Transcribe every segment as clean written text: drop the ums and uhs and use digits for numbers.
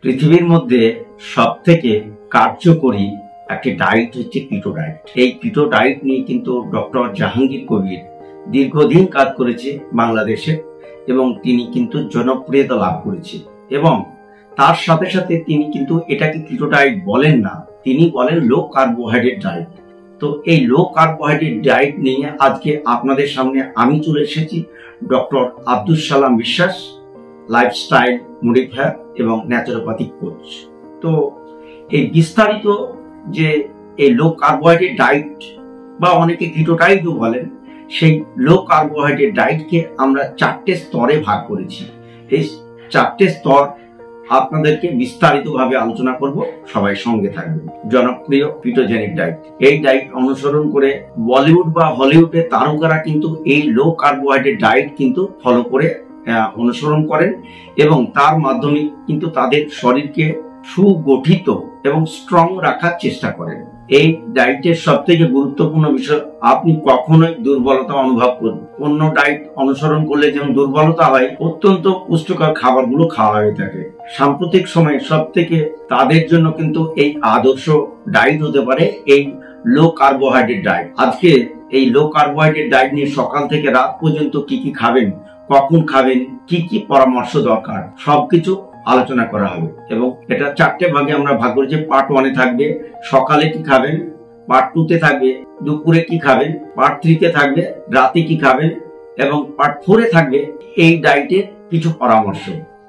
পৃথিবীর মধ্যে সবথেকে কার্যকরী একটি ডায়েট হচ্ছে কিটো ডায়েট। এই কিটো ডায়েট নিয়ে কিন্তু ডক্টর জাহাঙ্গীর কবির দীর্ঘদিন কাজ করেছে বাংলাদেশে এবং তিনি কিন্তু জনপ্রিয়তা লাভ করেছে। এবং তার সাথে সাথে তিনি কিন্তু এটাকে কিটো ডায়েট বলেন না, তিনি বলেন লো কার্বোহাইড্রেট ডায়েট। তো এই লো কার্বোহাইড্রেট ডায়েট নিয়ে আজকে আপনাদের সামনে আমি চলে এসেছি, ডক্টর আব্দুস সালাম বিশ্বাস, লাইফস্টাইল মডিফায়ার এবং ন্যাচুরোপ্যাথিক কোচ। তো এই বিস্তারিত যে এই লো কার্বোহাইড্রেট ডায়েট বা অনেকে কিটো ডায়েটও বলেন, সেই লো কার্বোহাইড্রেট ডায়েটকে আমরা 4টে স্তরে ভাগ করেছি। এই 4টে স্তর আপনাদেরকে বিস্তারিতভাবে আলোচনা করব, সবাই সঙ্গে থাকবেন। জনপ্রিয় কিটোজেনিক ডায়েট, এই ডায়েট অনুসরণ করে বলিউড বা হলিউডের তারকারা কিন্তু এই লো কার্বোহাইড্রেট ডায়েট কিন্তু ফলো করে অনুসরণ করেন এবং তার মাধ্যমে কিন্তু তাদের শরীরকে সুগঠিত এবং স্ট্রং রাখার চেষ্টা করেন। এই ডায়েটের সব থেকে গুরুত্বপূর্ণ বিষয়, আপনি কখনোই দুর্বলতা অনুভব করবেন। অন্য ডায়েট অনুসরণ করলে যেমন দুর্বলতা হয়, অত্যন্ত পুষ্টিকর খাবারগুলো খাওয়া হয়ে থাকে। সাম্প্রতিক সময়ে সব থেকে তাদের জন্য কিন্তু এই আদর্শ ডায়েট হতে পারে এই লো কার্বোহাইড্রেট ডায়েট। আজকে এই লো কার্বোহাইড্রেট ডায়েট নিয়ে সকাল থেকে রাত পর্যন্ত কি কি খাবেন, কখন খাবেন, কি কি পরামর্শ দরকার, সবকিছু আলোচনা করা হবে। এবং এটা 4টে ভাগে আমরা ভাগ করেছি। পার্ট 1-এ থাকবে সকালে কি খাবেন, পার্ট 2-তে থাকবে দুপুরে কি খাবেন, পার্ট 3-তে থাকবে রাতে কি খাবেন এবং পার্ট 4-এ থাকবে এই ডায়েটের কিছু পরামর্শ।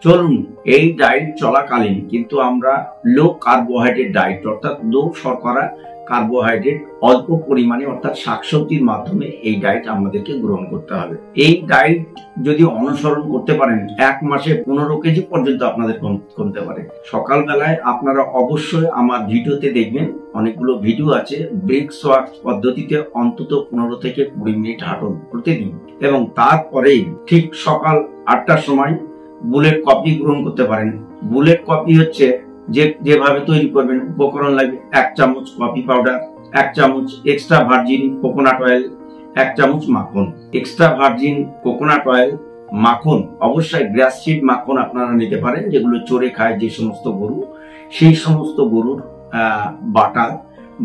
চলুন, এই ডায়েট চলাকালীন কিন্তু আমরা লো কার্বোহাইড্রেট ডায়েট অর্থাৎ লো শর্করা কার্বোহাইড্রেট অল্প পরিমাণে অর্থাৎ শাকসবজির মাধ্যমে এই ডায়েট আমাদেরকে গ্রহণ করতে হবে। এই ডায়েট যদি অনুসরণ করতে পারেন 1 মাসে 15 কেজি পর্যন্ত আপনাদের কমতে পারে। সকালবেলায় আপনারা অবশ্যই আমার ভিডিওতে দেখবেন, অনেকগুলো ভিডিও আছে, ব্রিক্স ওয়াক পদ্ধতিতে অন্তত 15 থেকে 20 মিনিট হাঁটুন প্রতিদিন। এবং তারপরেই ঠিক সকাল 8টার সময় বুলেট কফি গ্রহণ করতে পারেন। বুলেট কফি হচ্ছে যেভাবে তৈরি করবেন, উপকরণ লাগবে 1 চামচ কফি পাউডার, 1 চামচ এক্সট্রা ভার্জিন কোকোনাট অয়েল, 1 চামচ মাখন। এক্সট্রা ভার্জিন কোকোনাট অয়েল, মাখন অবশ্যই গ্রাস সিড মাখন আপনারা নিতে পারেন, যেগুলো চড়ে খায় যে সমস্ত গরু, সেই সমস্ত গরুর বাটার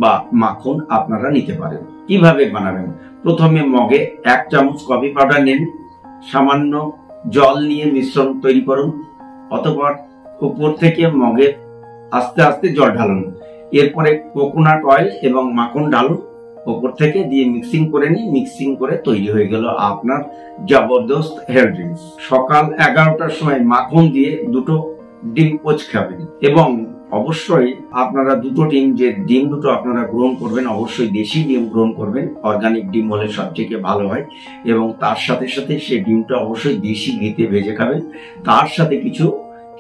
বা মাখন আপনারা নিতে পারেন। কিভাবে বানাবেন, প্রথমে মগে 1 চামচ কফি পাউডার নেন, সামান্য জল নিয়ে মিশ্রণ তৈরি করুন, অতঃপর উপর থেকে মগে আস্তে আস্তে জল ঢালুন। এরপরে কোকোনাট অয়েল এবং মাখন ঢালুন উপর থেকে, দিয়ে মিক্সিং করে নিন। মিক্সিং করে তৈরি হয়ে গেল আপনার জবরদস্ত হেলথ ড্রিঙ্কস। সকাল 11টার সময় মাখন দিয়ে 2টো ডিম পোচ খাবেন এবং অবশ্যই আপনারা 2টো ডিম, যে ডিম দুটো আপনারা গ্রহণ করবেন অবশ্যই দেশি ডিম গ্রহণ করবেন, অর্গানিক ডিম হলে সবথেকে ভালো হয়। এবং তার সাথে সাথে সেই ডিমটা অবশ্যই দেশি ঘিতে ভেজে খাবেন। তার সাথে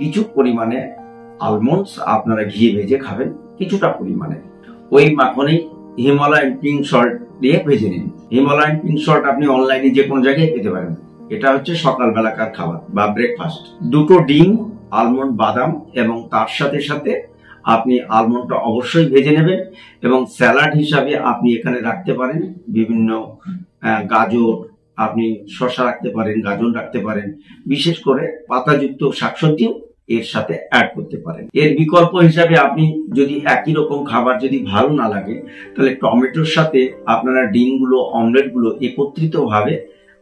কিছু পরিমাণে আলমন্ডস আপনারা ঘিয়ে ভেজে খাবেন কিছুটা পরিমাণে। ওই মাখনে হিমালয়ান পিঙ্ক সল্ট দিয়ে ভেজে নিন। হিমালয়ান পিঙ্ক সল্ট আপনি অনলাইনে যে কোনো জায়গায় পেতে পারেন। এটা হচ্ছে সকালবেলাকার খাবার বা ব্রেকফাস্ট। 2টো ডিম, আলমন্ড, বাদাম এবং তার সাথে সাথে আপনি আলমন্ডটা অবশ্যই ভেজে নেবেন। এবং স্যালাড হিসাবে আপনি এখানে রাখতে পারেন বিভিন্ন গাজর, আপনি শসা রাখতে পারেন, গাজর রাখতে পারেন, বিশেষ করে পাতাযুক্ত শাকসবজিও এর সাথে অ্যাড করতে পারেন। এর বিকল্প হিসাবে আপনি যদি একই রকম খাবার যদি ভালো না লাগে, তাহলে টমেটোর সাথে আপনারা ডিমগুলো, অমলেটগুলো একত্রিতভাবে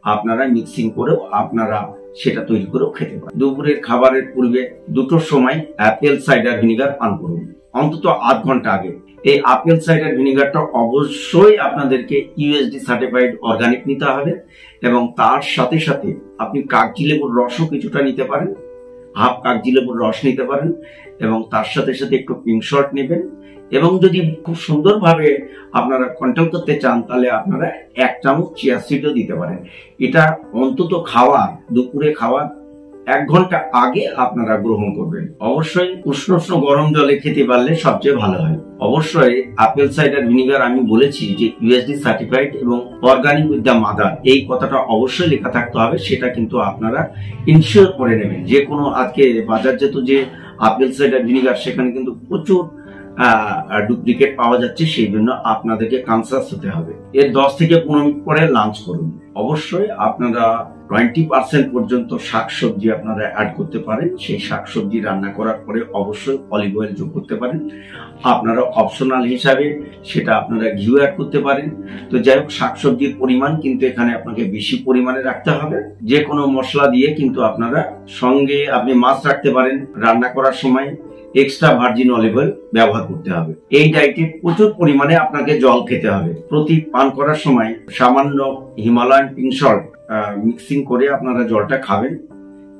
আপনারা মিক্সিং করেও আপনারা সেটা তৈরি করেও খেতে পারেন। দুপুরের খাবারের পূর্বে 2টোর সময় অ্যাপেল সাইডার ভিনিগার পান করুন, অন্তত 8 ঘন্টা আগে। এই আপেল সাইডার ভিনিগারটা অবশ্যই আপনাদেরকে ইউএসডি সার্টিফাইড অর্গানিক নিতে হবে এবং তার সাথে সাথে আপনি কাগজি লেবুর রসও কিছুটা নিতে পারেন, হাফ কাগজি লেবুর রস নিতে পারেন এবং তার সাথে সাথে একটু পিঙ্ক সল্ট নেবেন। এবং যদি খুব সুন্দরভাবে আপনারা কন্ট্রোল করতে চান, তাহলে আপনারা 1 চামচ চিয়া সিডও দিতে পারেন। এটা অন্তত দুপুরে খাওয়ার 1 ঘন্টা আগে আপনারা গ্রহণ করবেন। অবশ্যই উষ্ণ গরম জলে খেতে পারলে সবচেয়ে ভালো হয়। অবশ্যই আপেল সাইডার ভিনিগার আমি বলেছি যে ইউএসডি সার্টিফাইড এবং অর্গানিক উইথ দ্য মাদার, এই কথাটা অবশ্যই লেখা থাকতে হবে। সেটা কিন্তু আপনারা ইনশিওর করে নেবেন। যে কোনো আজকে বাজারজাত যে আপেল সাইডার ভিনিগার, সেখানে কিন্তু প্রচুর ডুপ্লিকেট পাওয়া যাচ্ছে, সেই জন্য আপনাদেরকে কনসাস হতে হবে। এর 10 থেকে 15 মিনিট পরে লাঞ্চ করুন। অবশ্যই আপনারা 20% পর্যন্ত শাকসবজি আপনারা অ্যাড করতে পারেন। সেই শাকসবজি রান্না করার পরে অবশ্যই অলিভ অয়েল যোগ করতে পারেন। আপনারা অপশনাল হিসাবে সেটা আপনারা ঘিউ অ্যাড করতে পারেন। তো যাই হোক, শাকসবজির পরিমাণ কিন্তু এখানে আপনাকে বেশি পরিমাণে রাখতে হবে। যে কোনো মশলা দিয়ে কিন্তু আপনারা সঙ্গে আপনি মাছ রাখতে পারেন। রান্না করার সময় এক্সট্রা ভার্জিন অলিভ অয়েল ব্যবহার করতে হবে। এই ডায়েটে প্রচুর পরিমাণে আপনাকে জল খেতে হবে। প্রতি পান করার সময় সামান্য হিমালয়ান পিঙ্ক সল্ট মিক্সিং করে আপনারা জলটা খাবেন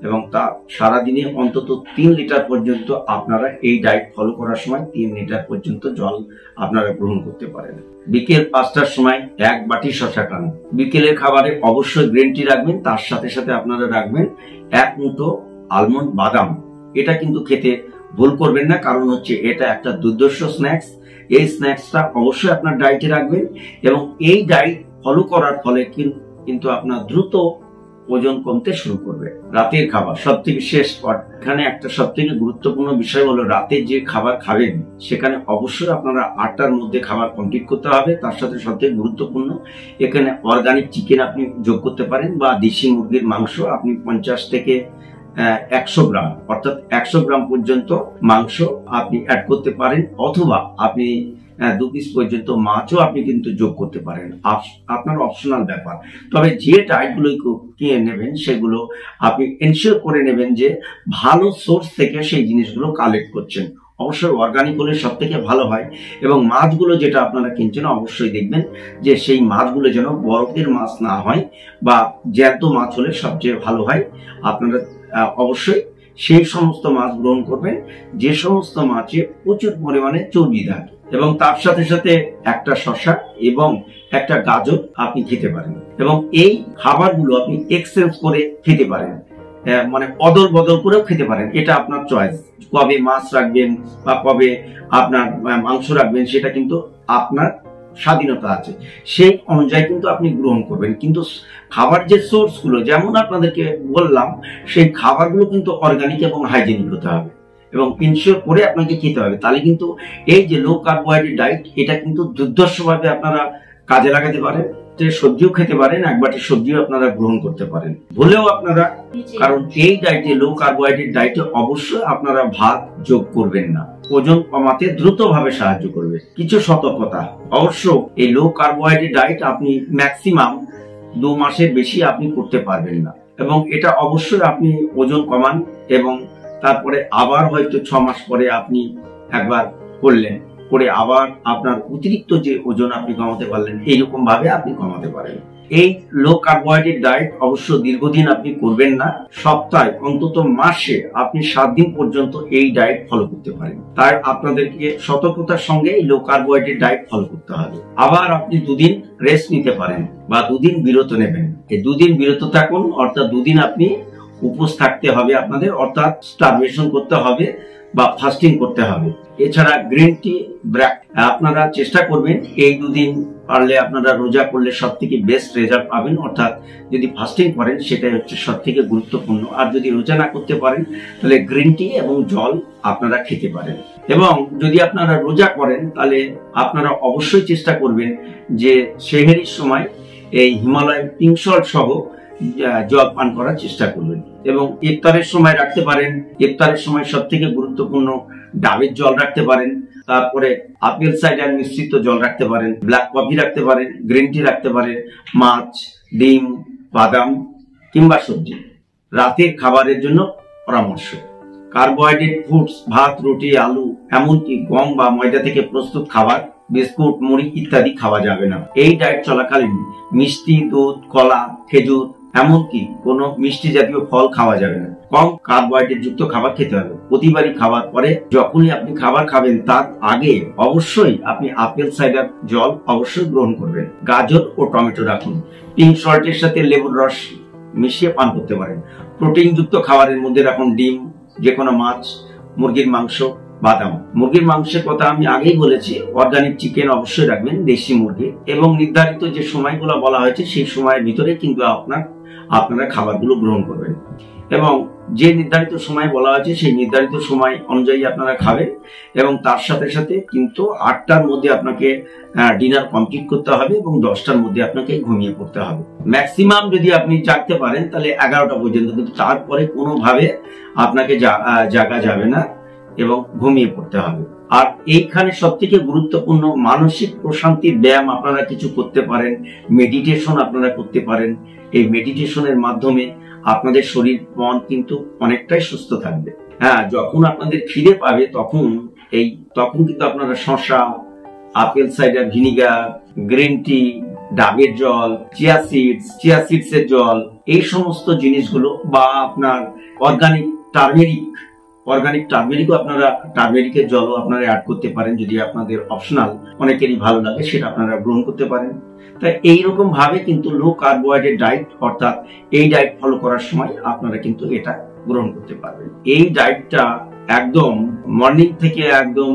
এবং তা সারাদিনে অন্তত 3 লিটার পর্যন্ত আপনারা এই ডায়েট ফলো করার সময় 3 লিটার পর্যন্ত জল আপনারা গ্রহণ করতে পারেন। বিকেল 5টার সময় 1 বাটি শসা খান। বিকেলের খাবারে অবশ্যই গ্রিন টি রাখবেন, তার সাথে সাথে আপনারা রাখবেন 1 মুঠো আলমন্ড বাদাম। এটা কিন্তু খেতে ভুল করবেন না, কারণ হচ্ছে এটা একটা দুর্ধর্ষ স্ন্যাক্স। এই স্ন্যাক্সটা অবশ্যই আপনার ডায়েটে রাখবেন এবং এই ডায়েট ফলো করার ফলে কিন্তু আপনার দ্রুত ওজন কমতে শুরু করবে। রাতের খাবার সব থেকে শেষ পথ। এখানে একটা সব থেকে গুরুত্বপূর্ণ বিষয় হলো রাতে যে খাবার খাবেন সেখানে অবশ্যই আপনারা 8টার মধ্যে খাবার কমপ্লিট করতে হবে। তার সাথে সবথেকে গুরুত্বপূর্ণ, এখানে অর্গানিক চিকেন আপনি যোগ করতে পারেন বা দেশি মুরগির মাংস আপনি 50 থেকে 100 গ্রাম অর্থাৎ 100 গ্রাম পর্যন্ত মাংস আপনি অ্যাড করতে পারেন, অথবা আপনি 2 পিস পর্যন্ত মাছও আপনি কিন্তু যোগ করতে পারেন। আপনার অপশনাল ব্যাপার। তবে যে ডায়েটগুলো কিনে নেবেন সেগুলো আপনি এনশিওর করে নেবেন যে ভালো সোর্স থেকে সেই জিনিসগুলো কালেক্ট করছেন। অবশ্যই অর্গানিক হলে সব থেকে ভালো হয় এবং মাছগুলো যেটা আপনারা কিনছেন অবশ্যই দেখবেন যে সেই মাছগুলো যেন বরফের মাছ না হয় বা জ্যান্ত মাছ হলে সবচেয়ে ভালো হয়। আপনারা অবশ্যই সেই সমস্ত মাছ গ্রহণ করবেন যে সমস্ত মাছে প্রচুর পরিমাণে চর্বি থাকে এবং তার সাথে সাথে একটা শসা এবং একটা গাজর আপনি খেতে পারেন এবং এই খাবারগুলো আপনি এক্সচেঞ্জ করে খেতে পারেন, মানে অদল বদল করেও খেতে পারেন। এটা আপনার চয়েস, কবে মাছ রাখবেন বা কবে আপনার মাংস রাখবেন সেটা কিন্তু আপনার স্বাধীনতা আছে, সেই অনুযায়ী কিন্তু আপনি গ্রহণ করবেন। কিন্তু খাবার যে সোর্স গুলো যেমন আপনাদেরকে বললাম সেই খাবারগুলো কিন্তু অর্গানিক এবং হাইজেনিক হতে হবে এবং ইনশিওর করে আপনাকে খেতে হবে। তাহলে কিন্তু এই যে লো কার্বোহাইড্রেট ডায়েট এটা কিন্তু দুর্ধর্ষভাবে আপনারা কাজে লাগাতে পারেন। সবজিও খেতে পারেন, 1 বাটি সবজিও আপনারা গ্রহণ করতে পারেন ভুলেও আপনারা, কারণ এই ডায়েটে লো কার্বোহাইড্রেট ডায়েটে অবশ্যই আপনারা ভাত যোগ করবেন না। ওজন কমাতে দ্রুতভাবে সাহায্য করবে। কিছু সতর্কতা, অবশ্য এই লো কার্বোহাইড্রেট ডায়েট আপনি ম্যাক্সিমাম 2 মাসের বেশি আপনি করতে পারবেন না এবং এটা অবশ্যই আপনি ওজন কমান এবং তারপরে আবার হয়তো 6 মাস পরে আপনি একবার করলেন, করে আবার আপনার অতিরিক্ত যে ওজন আপনি কমাতে পারলেন, এইরকম ভাবে আপনি কমাতে পারেন। এই লো কার্বোহাইড্রেট ডায়েট অবশ্য দীর্ঘদিন আপনি করবেন না, সপ্তাহে অন্তত মাসে আপনি 7 দিন পর্যন্ত এই ডায়েট ফলো করতে পারেন। তাই আপনাদেরকে সতর্কতার সঙ্গে এই লো কার্বোহাইড্রেট ডায়েট ফলো করতে হবে। আবার আপনি 2 দিন রেস্ট নিতে পারেন বা 2 দিন বিরত নেবেন। এই 2 দিন বিরত থাকুন, অর্থাৎ 2 দিন আপনি উপোস থাকতে হবে আপনাদের, অর্থাৎ স্টারভেশন করতে হবে বা ফাস্টিং করতে হবে। এছাড়া গ্রিন টি আপনারা চেষ্টা করবেন এই 2 দিন পারলে আপনারা রোজা করলে সব থেকে বেস্ট রেজাল্ট পাবেন, অর্থাৎ যদি ফাস্টিং করেন সেটাই হচ্ছে সব থেকে গুরুত্বপূর্ণ। আর যদি রোজা না করতে পারেন তাহলে গ্রিন টি এবং জল আপনারা খেতে পারেন। এবং যদি আপনারা রোজা করেন তাহলে আপনারা অবশ্যই চেষ্টা করবেন যে সেহরির সময় এই হিমালয়ান পিঙ্ক সল্ট সহ জল পান করার চেষ্টা করবেন এবং ইফতারের সময় রাখতে পারেন। ইফতারের সময় সব থেকে গুরুত্বপূর্ণ ডাবের জল রাখতে পারেন, তারপরে আপেল সাইডার মিশ্রিত জল রাখতে পারেন, ব্ল্যাক কফি রাখতে পারেন, গ্রিন টি রাখতে পারেন, মাছ, ডিম, বাদাম কিংবা সবজি। রাতের খাবারের জন্য পরামর্শ, কার্বোহাইড্রেট ফুডস ভাত, রুটি, আলু, এমনকি গম বা ময়দা থেকে প্রস্তুত খাবার, বিস্কুট, মুড়ি ইত্যাদি খাওয়া যাবে না। এই ডায়েট চলাকালীন মিষ্টি, দুধ, কলা, খেজুর এমনকি কোনো মিষ্টি জাতীয় ফল খাওয়া যাবে না। কম কার্বোহাইড্রেট যুক্ত খাবার খেতে হবে। প্রতিবারই খাবার পরে যখনই আপনি খাবার খাবেন তার আগে অবশ্যই আপনি আপেল সাইডার জল অবশ্যই গ্রহণ করবেন। গাজর ও টমেটো রাখুন। পিঙ্ক সল্টের সাথে লেবুর রস মিশিয়ে পান করতে পারেন। প্রোটিন যুক্ত খাবারের মধ্যে রাখুন ডিম, যে কোনো মাছ, মুরগির মাংস, বাদাম। মুরগির মাংসের কথা আমি আগেই বলেছি, অর্গানিক চিকেন অবশ্যই রাখবেন, দেশি মুরগি, এবং নির্ধারিত যে সময়গুলো বলা হয়েছে সেই সময়ের ভিতরে কিন্তু আপনারা খাবারগুলো গ্রহণ করবেন। এবং যে নির্ধারিত সময় বলা আছে সেই নির্ধারিত সময় অনুযায়ী আপনারা খাবেন এবং তার সাথে সাথে কিন্তু 8টার মধ্যে আপনাকে ডিনার কমপ্লিট করতে হবে এবং 10টার মধ্যে আপনাকে ঘুমিয়ে পড়তে হবে। ম্যাক্সিমাম যদি আপনি জাগতে পারেন তাহলে 11টা পর্যন্ত, কিন্তু তারপরে কোনোভাবে আপনাকে জাগা যাবে না এবং ঘুমিয়ে পড়তে হবে। আর এইখানে সব থেকে গুরুত্বপূর্ণ মানসিক প্রশান্তির ব্যায়াম আপনারা কিছু করতে পারেন, মেডিটেশন আপনারা করতে পারেন। এই মেডিটেশনের মাধ্যমে আপনাদের শরীর মন কিন্তু অনেকটাই সুস্থ থাকবে। হ্যাঁ, যখন আপনাদের খিদে পাবে তখন কিন্তু আপনারা শসা, apple cider vinegar, green tea, ডাবের জল, চিয়া সিডস এর জল, এই সমস্ত জিনিসগুলো বা আপনার অর্গানিক টার্মেরিকও আপনারা টার্মেরিকের জলও আপনারা অ্যাড করতে পারেন, যদি আপনাদের অপশনাল, অনেকেরই ভালো লাগে সেটা আপনারা গ্রহণ করতে পারেন। তাই এইরকম ভাবে কিন্তু লো কার্বোহাইড্রেট ডায়েট, অর্থাৎ এই ডায়েট ফলো করার সময় আপনারা কিন্তু এটা গ্রহণ করতে পারবেন। এই ডায়েটটা একদম মর্নিং থেকে একদম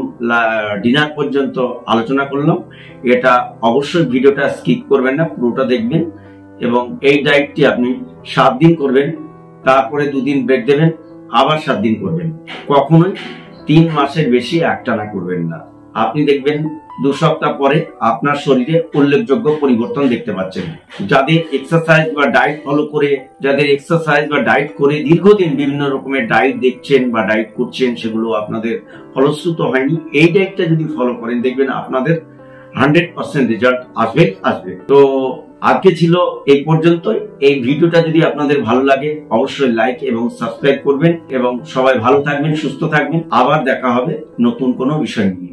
ডিনার পর্যন্ত আলোচনা করলাম। এটা অবশ্যই ভিডিওটা স্কিপ করবেন না, পুরোটা দেখবেন। এবং এই ডায়েটটি আপনি 7 দিন করবেন, তারপরে 2 দিন ব্রেক দেবেন, আবার 7 দিন করবেন। কখনোই 3 মাসের বেশি একটানা করবেন না। আপনি দেখবেন 2 সপ্তাহ পরে আপনার শরীরে উল্লেখযোগ্য পরিবর্তন দেখতে পাচ্ছেন। যাদের এক্সারসাইজ বা ডায়েট করে দীর্ঘদিন বিভিন্ন রকমের ডায়েট দেখছেন বা ডায়েট করছেন, সেগুলো আপনাদের ফলশ্রুত হয়নি, এই ডায়েটটা যদি ফলো করেন দেখবেন আপনাদের 100% রেজাল্ট আসবে। তো আজকে ছিল এই পর্যন্তই। এই ভিডিওটা যদি আপনাদের ভালো লাগে অবশ্যই লাইক এবং সাবস্ক্রাইব করবেন এবং সবাই ভালো থাকবেন, সুস্থ থাকবেন। আবার দেখা হবে নতুন কোনো বিষয় নিয়ে।